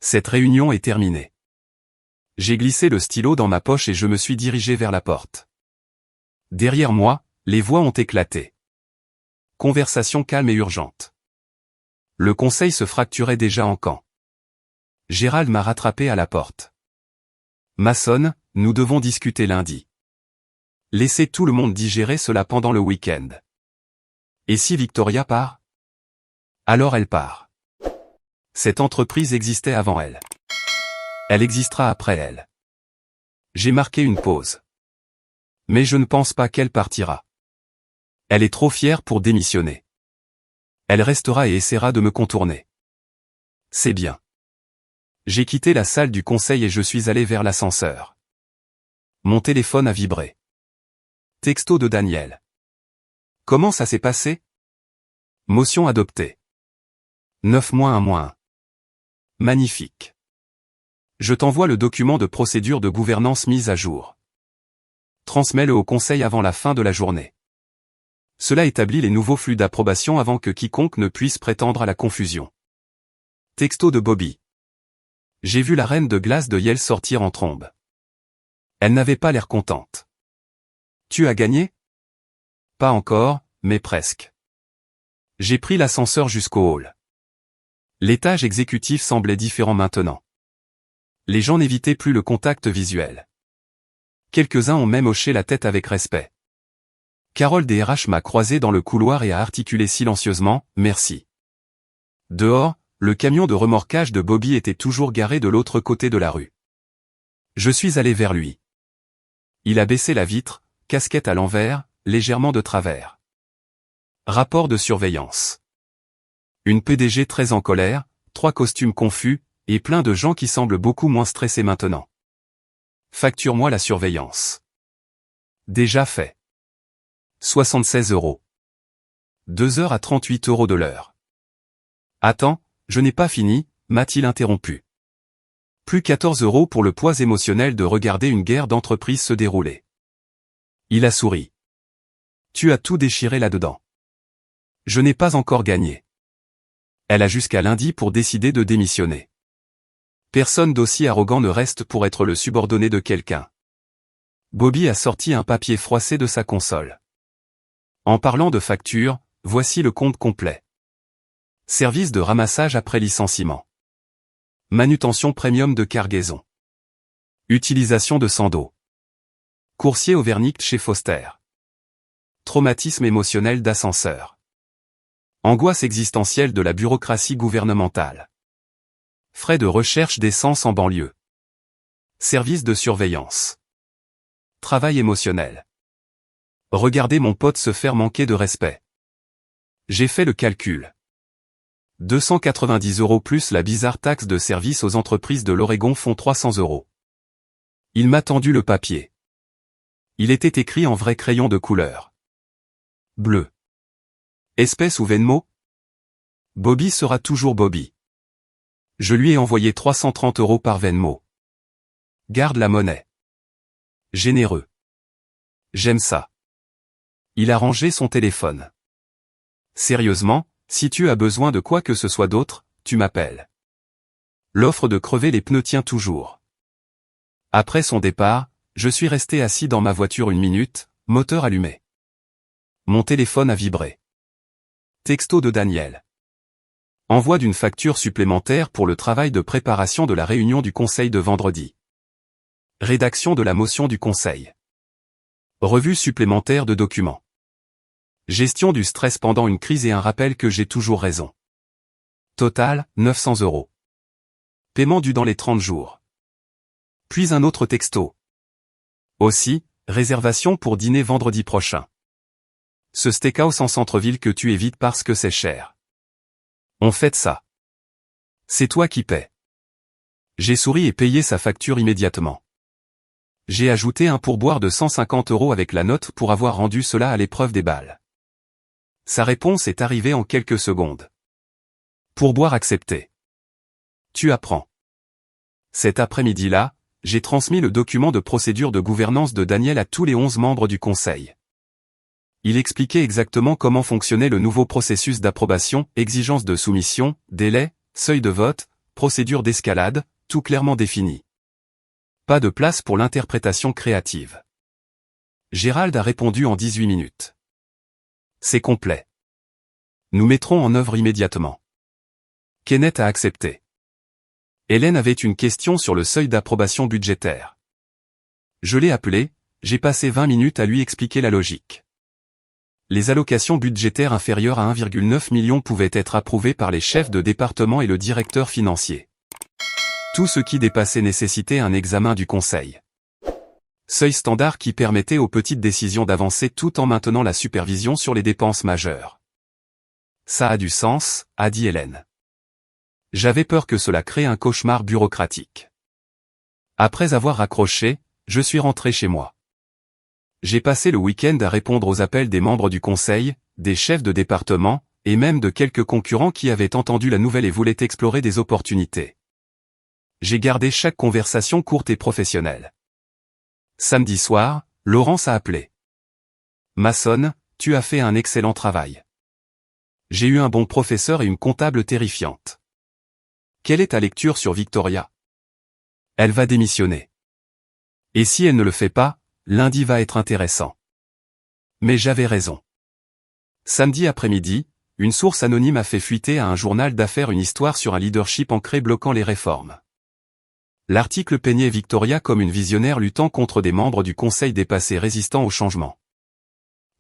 Cette réunion est terminée. J'ai glissé le stylo dans ma poche et je me suis dirigé vers la porte. Derrière moi, les voix ont éclaté. Conversation calme et urgente. Le Conseil se fracturait déjà en camp. Gérald m'a rattrapé à la porte. Mason, nous devons discuter lundi. Laissez tout le monde digérer cela pendant le week-end. Et si Victoria part? Alors elle part. Cette entreprise existait avant elle. Elle existera après elle. J'ai marqué une pause. Mais je ne pense pas qu'elle partira. Elle est trop fière pour démissionner. Elle restera et essaiera de me contourner. C'est bien. J'ai quitté la salle du conseil et je suis allé vers l'ascenseur. Mon téléphone a vibré. Texto de Daniel. Comment ça s'est passé? Motion adoptée. 9-1-1. Magnifique. Je t'envoie le document de procédure de gouvernance mise à jour. Transmets-le au conseil avant la fin de la journée. Cela établit les nouveaux flux d'approbation avant que quiconque ne puisse prétendre à la confusion. Texto de Bobby. J'ai vu la reine de glace de Yale sortir en trombe. Elle n'avait pas l'air contente. Tu as gagné? Pas encore, mais presque. J'ai pris l'ascenseur jusqu'au hall. L'étage exécutif semblait différent maintenant. Les gens n'évitaient plus le contact visuel. Quelques-uns ont même hoché la tête avec respect. Carole DRH m'a croisé dans le couloir et a articulé silencieusement « Merci ». Dehors, le camion de remorquage de Bobby était toujours garé de l'autre côté de la rue. Je suis allé vers lui. Il a baissé la vitre, casquette à l'envers, légèrement de travers. Rapport de surveillance. Une PDG très en colère, 3 costumes confus, et plein de gens qui semblent beaucoup moins stressés maintenant. Facture-moi la surveillance. Déjà fait. 76 €. 2 heures à 38 € de l'heure. Attends, je n'ai pas fini, m'a-t-il interrompu. Plus 14 € pour le poids émotionnel de regarder une guerre d'entreprise se dérouler. Il a souri. Tu as tout déchiré là-dedans. Je n'ai pas encore gagné. Elle a jusqu'à lundi pour décider de démissionner. Personne d'aussi arrogant ne reste pour être le subordonné de quelqu'un. Bobby a sorti un papier froissé de sa console. En parlant de facture, voici le compte complet. Service de ramassage après licenciement. Manutention premium de cargaison. Utilisation de Sando. Coursier au vernict chez Foster. Traumatisme émotionnel d'ascenseur. Angoisse existentielle de la bureaucratie gouvernementale. Frais de recherche d'essence en banlieue. Service de surveillance. Travail émotionnel. Regardez mon pote se faire manquer de respect. J'ai fait le calcul. 290 € plus la bizarre taxe de service aux entreprises de l'Oregon font 300 €. Il m'a tendu le papier. Il était écrit en vrai crayon de couleur. Bleu. Espèce ou Venmo? Bobby sera toujours Bobby. Je lui ai envoyé 330 € par Venmo. Garde la monnaie. Généreux. J'aime ça. Il a rangé son téléphone. Sérieusement, si tu as besoin de quoi que ce soit d'autre, tu m'appelles. L'offre de crever les pneus tient toujours. Après son départ, je suis resté assis dans ma voiture 1 minute, moteur allumé. Mon téléphone a vibré. Texto de Daniel. Envoi d'une facture supplémentaire pour le travail de préparation de la réunion du conseil de vendredi. Rédaction de la motion du conseil. Revue supplémentaire de documents. Gestion du stress pendant une crise et un rappel que j'ai toujours raison. Total, 900 €. Paiement dû dans les 30 jours. Puis un autre texto. Aussi, réservation pour dîner vendredi prochain. Ce steakhouse en centre-ville que tu évites parce que c'est cher. On fête ça. C'est toi qui paies. J'ai souri et payé sa facture immédiatement. J'ai ajouté un pourboire de 150 € avec la note pour avoir rendu cela à l'épreuve des balles. Sa réponse est arrivée en quelques secondes. Pourboire accepté. Tu apprends. Cet après-midi-là, j'ai transmis le document de procédure de gouvernance de Daniel à tous les 11 membres du conseil. Il expliquait exactement comment fonctionnait le nouveau processus d'approbation, exigences de soumission, délai, seuil de vote, procédure d'escalade, tout clairement défini. Pas de place pour l'interprétation créative. Gérald a répondu en 18 minutes. C'est complet. Nous mettrons en œuvre immédiatement. Kenneth a accepté. Hélène avait une question sur le seuil d'approbation budgétaire. Je l'ai appelé, j'ai passé 20 minutes à lui expliquer la logique. Les allocations budgétaires inférieures à 1,9 million pouvaient être approuvées par les chefs de département et le directeur financier. Tout ce qui dépassait nécessitait un examen du conseil. Seuil standard qui permettait aux petites décisions d'avancer tout en maintenant la supervision sur les dépenses majeures. Ça a du sens, a dit Hélène. J'avais peur que cela crée un cauchemar bureaucratique. Après avoir raccroché, je suis rentré chez moi. J'ai passé le week-end à répondre aux appels des membres du conseil, des chefs de département, et même de quelques concurrents qui avaient entendu la nouvelle et voulaient explorer des opportunités. J'ai gardé chaque conversation courte et professionnelle. Samedi soir, Laurence a appelé. Mason, tu as fait un excellent travail. J'ai eu un bon professeur et une comptable terrifiante. Quelle est ta lecture sur Victoria? Elle va démissionner. Et si elle ne le fait pas, lundi va être intéressant. Mais j'avais raison. Samedi après-midi, une source anonyme a fait fuiter à un journal d'affaires une histoire sur un leadership ancré bloquant les réformes. L'article peignait Victoria comme une visionnaire luttant contre des membres du conseil dépassés résistant au changement.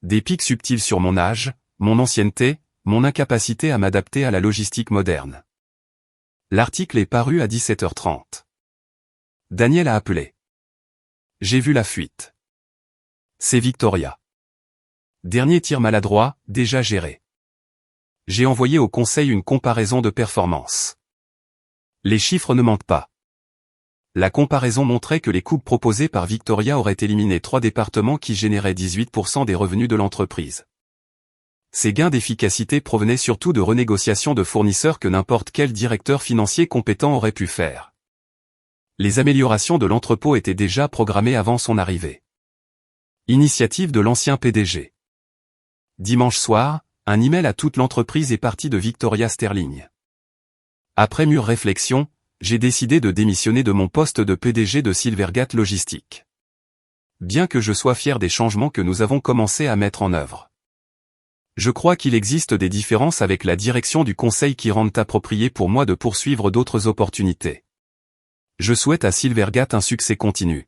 Des pics subtils sur mon âge, mon ancienneté, mon incapacité à m'adapter à la logistique moderne. L'article est paru à 17h30. Daniel a appelé. J'ai vu la fuite. C'est Victoria. Dernier tir maladroit, déjà géré. J'ai envoyé au conseil une comparaison de performance. Les chiffres ne mentent pas. La comparaison montrait que les coupes proposées par Victoria auraient éliminé 3 départements qui généraient 18% des revenus de l'entreprise. Ces gains d'efficacité provenaient surtout de renégociations de fournisseurs que n'importe quel directeur financier compétent aurait pu faire. Les améliorations de l'entrepôt étaient déjà programmées avant son arrivée. Initiative de l'ancien PDG. Dimanche soir, un email à toute l'entreprise est parti de Victoria Sterling. Après mûre réflexion, j'ai décidé de démissionner de mon poste de PDG de Silvergate Logistique. Bien que je sois fier des changements que nous avons commencé à mettre en œuvre. Je crois qu'il existe des différences avec la direction du conseil qui rendent approprié pour moi de poursuivre d'autres opportunités. Je souhaite à Silvergate un succès continu.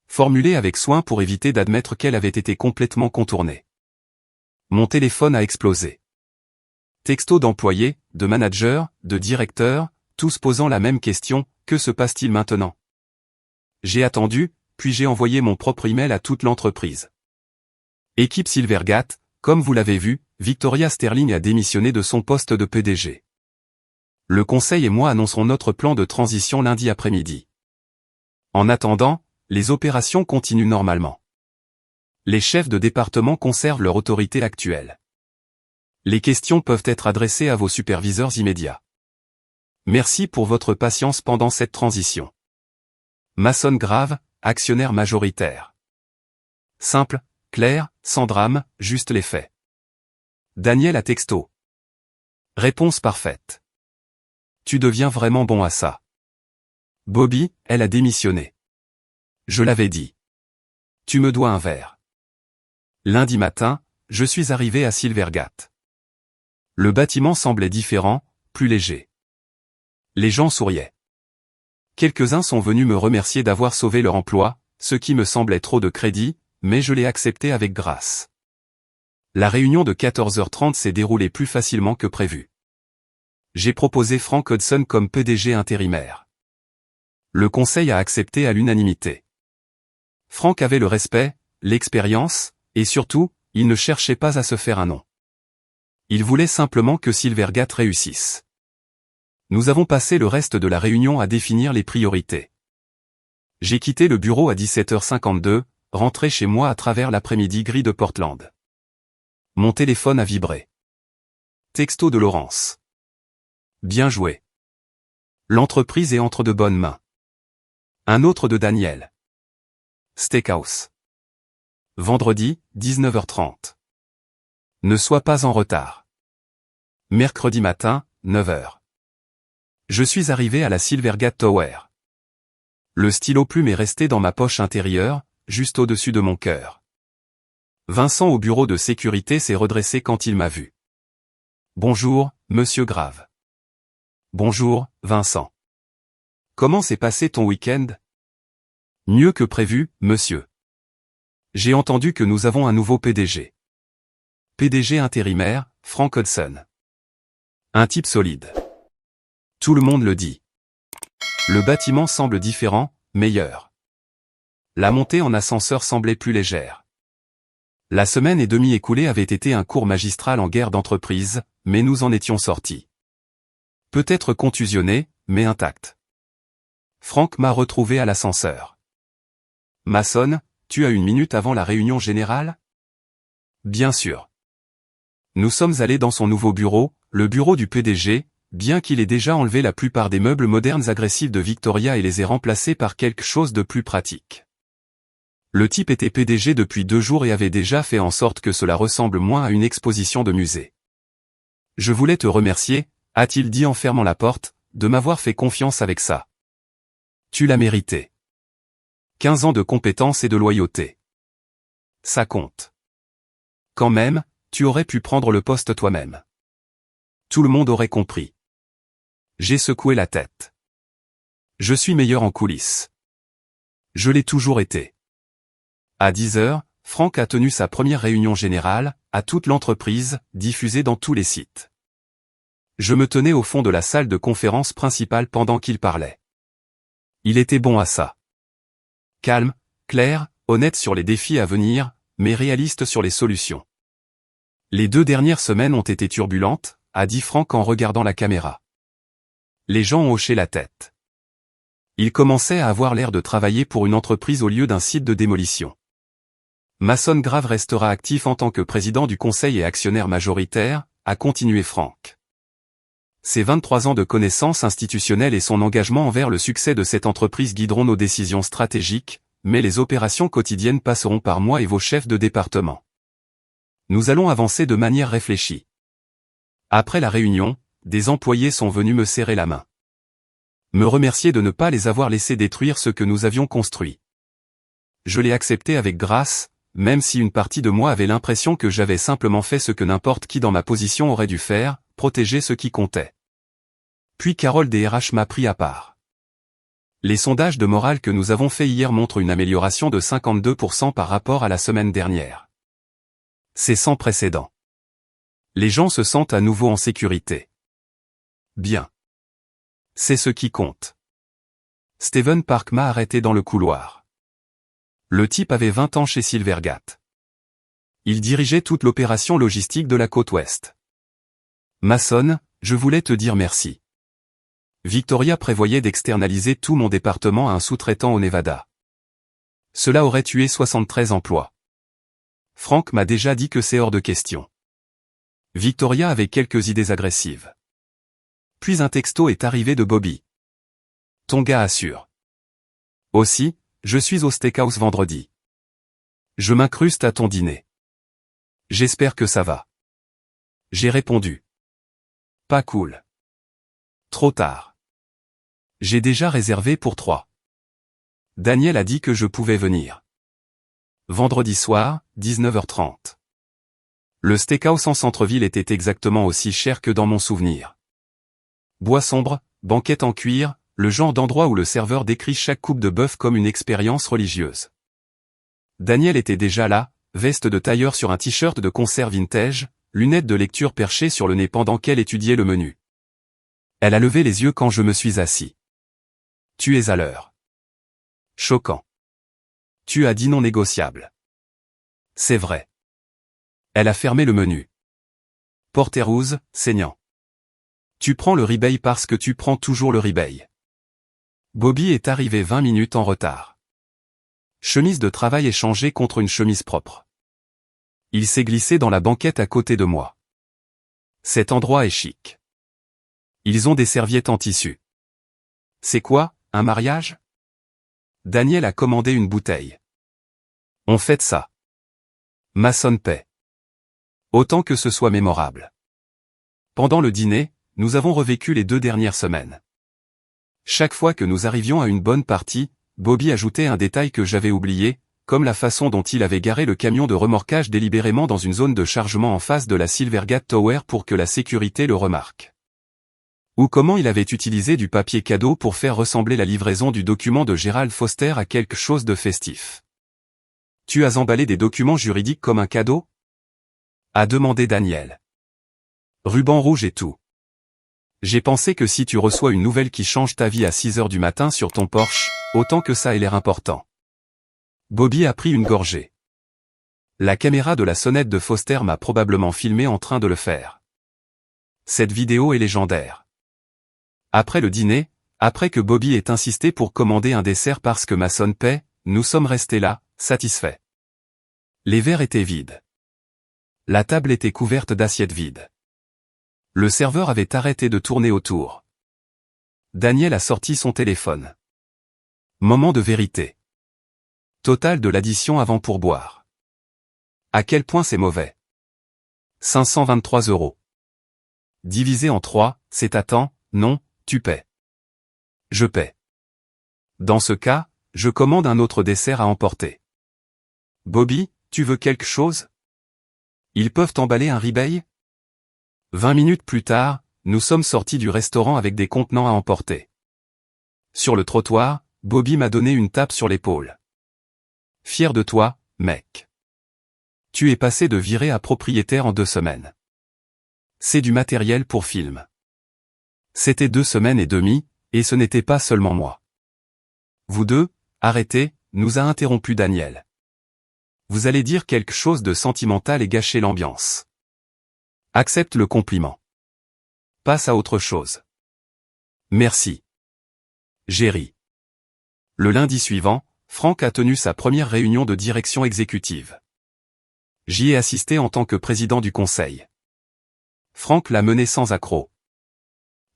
Formulé avec soin pour éviter d'admettre qu'elle avait été complètement contournée. Mon téléphone a explosé. Texto d'employés, de managers, de directeurs, tous posant la même question, que se passe-t-il maintenant? J'ai attendu, puis j'ai envoyé mon propre email à toute l'entreprise. Équipe Silvergate, comme vous l'avez vu, Victoria Sterling a démissionné de son poste de PDG. Le conseil et moi annoncerons notre plan de transition lundi après-midi. En attendant, les opérations continuent normalement. Les chefs de département conservent leur autorité actuelle. Les questions peuvent être adressées à vos superviseurs immédiats. Merci pour votre patience pendant cette transition. Mason Grave, actionnaire majoritaire. Simple, clair, sans drame, juste les faits. Daniel à texto. Réponse parfaite. Tu deviens vraiment bon à ça. Bobby, elle a démissionné. Je l'avais dit. Tu me dois un verre. Lundi matin, je suis arrivé à Silvergate. Le bâtiment semblait différent, plus léger. Les gens souriaient. Quelques-uns sont venus me remercier d'avoir sauvé leur emploi, ce qui me semblait trop de crédit, mais je l'ai accepté avec grâce. La réunion de 14h30 s'est déroulée plus facilement que prévu. J'ai proposé Frank Hudson comme PDG intérimaire. Le conseil a accepté à l'unanimité. Frank avait le respect, l'expérience, et surtout, il ne cherchait pas à se faire un nom. Il voulait simplement que Silvergate réussisse. Nous avons passé le reste de la réunion à définir les priorités. J'ai quitté le bureau à 17h52, rentré chez moi à travers l'après-midi gris de Portland. Mon téléphone a vibré. Texto de Laurence. Bien joué. L'entreprise est entre de bonnes mains. Un autre de Daniel. Steakhouse. Vendredi, 19h30. Ne sois pas en retard. Mercredi matin, 9h. Je suis arrivé à la Silvergate Tower. Le stylo plume est resté dans ma poche intérieure, juste au-dessus de mon cœur. Vincent au bureau de sécurité s'est redressé quand il m'a vu. Bonjour, monsieur Grave. Bonjour, Vincent. Comment s'est passé ton week-end? Mieux que prévu, monsieur. J'ai entendu que nous avons un nouveau PDG. PDG intérimaire, Frank Hudson. Un type solide. Tout le monde le dit. Le bâtiment semble différent, meilleur. La montée en ascenseur semblait plus légère. La semaine et demie écoulée avait été un cours magistral en guerre d'entreprise, mais nous en étions sortis. Peut-être contusionné, mais intact. Frank m'a retrouvé à l'ascenseur. Mason, tu as une minute avant la réunion générale? Bien sûr. Nous sommes allés dans son nouveau bureau, le bureau du PDG, bien qu'il ait déjà enlevé la plupart des meubles modernes agressifs de Victoria et les ait remplacés par quelque chose de plus pratique. Le type était PDG depuis 2 jours et avait déjà fait en sorte que cela ressemble moins à une exposition de musée. Je voulais te remercier, a-t-il dit en fermant la porte, de m'avoir fait confiance avec ça. Tu l'as mérité. 15 ans de compétence et de loyauté. Ça compte. Quand même, tu aurais pu prendre le poste toi-même. Tout le monde aurait compris. J'ai secoué la tête. Je suis meilleur en coulisses. Je l'ai toujours été. À 10 heures, Frank a tenu sa première réunion générale, à toute l'entreprise, diffusée dans tous les sites. Je me tenais au fond de la salle de conférence principale pendant qu'il parlait. Il était bon à ça. Calme, clair, honnête sur les défis à venir, mais réaliste sur les solutions. Les 2 dernières semaines ont été turbulentes, a dit Frank en regardant la caméra. Les gens ont hoché la tête. Ils commençaient à avoir l'air de travailler pour une entreprise au lieu d'un site de démolition. Mason Grave restera actif en tant que président du conseil et actionnaire majoritaire, a continué Frank. Ses 23 ans de connaissances institutionnelles et son engagement envers le succès de cette entreprise guideront nos décisions stratégiques, mais les opérations quotidiennes passeront par moi et vos chefs de département. Nous allons avancer de manière réfléchie. Après la réunion, des employés sont venus me serrer la main. Me remercier de ne pas les avoir laissés détruire ce que nous avions construit. Je l'ai accepté avec grâce, même si une partie de moi avait l'impression que j'avais simplement fait ce que n'importe qui dans ma position aurait dû faire, protéger ce qui comptait. Puis Carole des RH m'a pris à part. Les sondages de morale que nous avons faits hier montrent une amélioration de 52% par rapport à la semaine dernière. C'est sans précédent. Les gens se sentent à nouveau en sécurité. Bien. C'est ce qui compte. Steven Park m'a arrêté dans le couloir. Le type avait 20 ans chez Silvergate. Il dirigeait toute l'opération logistique de la côte ouest. Mason, je voulais te dire merci. Victoria prévoyait d'externaliser tout mon département à un sous-traitant au Nevada. Cela aurait tué 73 emplois. Frank m'a déjà dit que c'est hors de question. Victoria avait quelques idées agressives. Puis un texto est arrivé de Bobby. Ton gars assure. Aussi, je suis au steakhouse vendredi. Je m'incruste à ton dîner. J'espère que ça va. J'ai répondu. Pas cool. Trop tard. J'ai déjà réservé pour 3. Daniel a dit que je pouvais venir. Vendredi soir, 19h30. Le steakhouse en centre-ville était exactement aussi cher que dans mon souvenir. Bois sombre, banquette en cuir, le genre d'endroit où le serveur décrit chaque coupe de bœuf comme une expérience religieuse. Daniel était déjà là, veste de tailleur sur un t-shirt de concert vintage, lunettes de lecture perchées sur le nez pendant qu'elle étudiait le menu. Elle a levé les yeux quand je me suis assis. Tu es à l'heure. Choquant. Tu as dit non négociable. C'est vrai. Elle a fermé le menu. Porterousse, saignant. Tu prends le rebay parce que tu prends toujours le rebay. Bobby est arrivé 20 minutes en retard. Chemise de travail échangée contre une chemise propre. Il s'est glissé dans la banquette à côté de moi. Cet endroit est chic. Ils ont des serviettes en tissu. C'est quoi, un mariage? Daniel a commandé une bouteille. On fête ça. Mason paie. Autant que ce soit mémorable. Pendant le dîner, nous avons revécu les 2 dernières semaines. Chaque fois que nous arrivions à une bonne partie, Bobby ajoutait un détail que j'avais oublié, comme la façon dont il avait garé le camion de remorquage délibérément dans une zone de chargement en face de la Silvergate Tower pour que la sécurité le remarque. Ou comment il avait utilisé du papier cadeau pour faire ressembler la livraison du document de Gerald Foster à quelque chose de festif. Tu as emballé des documents juridiques comme un cadeau? A demandé Daniel. Ruban rouge et tout. J'ai pensé que si tu reçois une nouvelle qui change ta vie à 6 heures du matin sur ton Porsche, autant que ça ait l'air important. Bobby a pris une gorgée. La caméra de la sonnette de Foster m'a probablement filmé en train de le faire. Cette vidéo est légendaire. Après le dîner, après que Bobby ait insisté pour commander un dessert parce que Mason paie, nous sommes restés là, satisfaits. Les verres étaient vides. La table était couverte d'assiettes vides. Le serveur avait arrêté de tourner autour. Daniel a sorti son téléphone. Moment de vérité. Total de l'addition avant pourboire. À quel point c'est mauvais. 523 €. Divisé en 3, c'est à temps, non, tu paies. Je paie. Dans ce cas, je commande un autre dessert à emporter. Bobby, tu veux quelque chose? Ils peuvent emballer un ribeye? 20 minutes plus tard, nous sommes sortis du restaurant avec des contenants à emporter. Sur le trottoir, Bobby m'a donné une tape sur l'épaule. Fier de toi, mec. Tu es passé de viré à propriétaire en 2 semaines. C'est du matériel pour film. C'était 2 semaines et demie, et ce n'était pas seulement moi. Vous deux, arrêtez, nous a interrompu Daniel. Vous allez dire quelque chose de sentimental et gâcher l'ambiance. Accepte le compliment. Passe à autre chose. Merci. J'ai ri. Le lundi suivant, Franck a tenu sa première réunion de direction exécutive. J'y ai assisté en tant que président du conseil. Franck l'a mené sans accroc.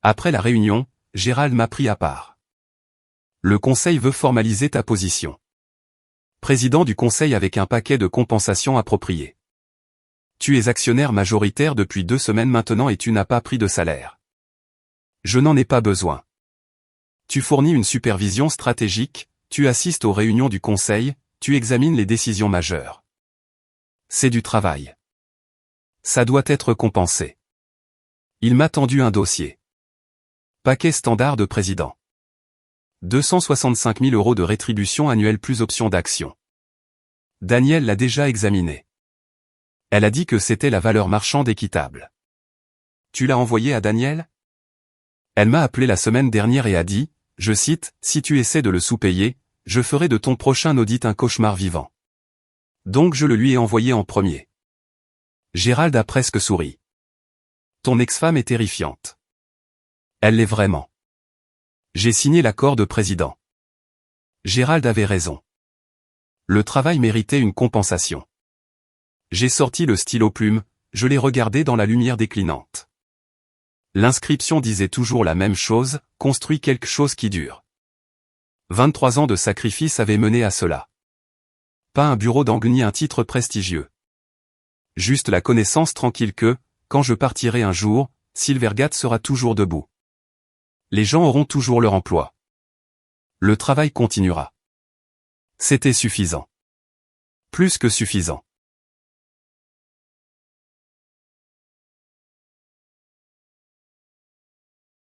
Après la réunion, Gérald m'a pris à part. Le conseil veut formaliser ta position. Président du conseil avec un paquet de compensations appropriées. Tu es actionnaire majoritaire depuis 2 semaines maintenant et tu n'as pas pris de salaire. Je n'en ai pas besoin. Tu fournis une supervision stratégique, tu assistes aux réunions du conseil, tu examines les décisions majeures. C'est du travail. Ça doit être compensé. Il m'a tendu un dossier. Paquet standard de président. 265 000 € de rétribution annuelle plus option d'action. Daniel l'a déjà examiné. Elle a dit que c'était la valeur marchande équitable. Tu l'as envoyé à Daniel? Elle m'a appelé la semaine dernière et a dit, je cite, « Si tu essaies de le sous-payer, je ferai de ton prochain audit un cauchemar vivant. » Donc je le lui ai envoyé en premier. Gérald a presque souri. Ton ex-femme est terrifiante. Elle l'est vraiment. J'ai signé l'accord de président. Gérald avait raison. Le travail méritait une compensation. J'ai sorti le stylo plume, je l'ai regardé dans la lumière déclinante. L'inscription disait toujours la même chose, construis quelque chose qui dure. 23 ans de sacrifice avaient mené à cela. Pas un bureau d'angle ni un titre prestigieux. Juste la connaissance tranquille que, quand je partirai un jour, Silvergate sera toujours debout. Les gens auront toujours leur emploi. Le travail continuera. C'était suffisant. Plus que suffisant.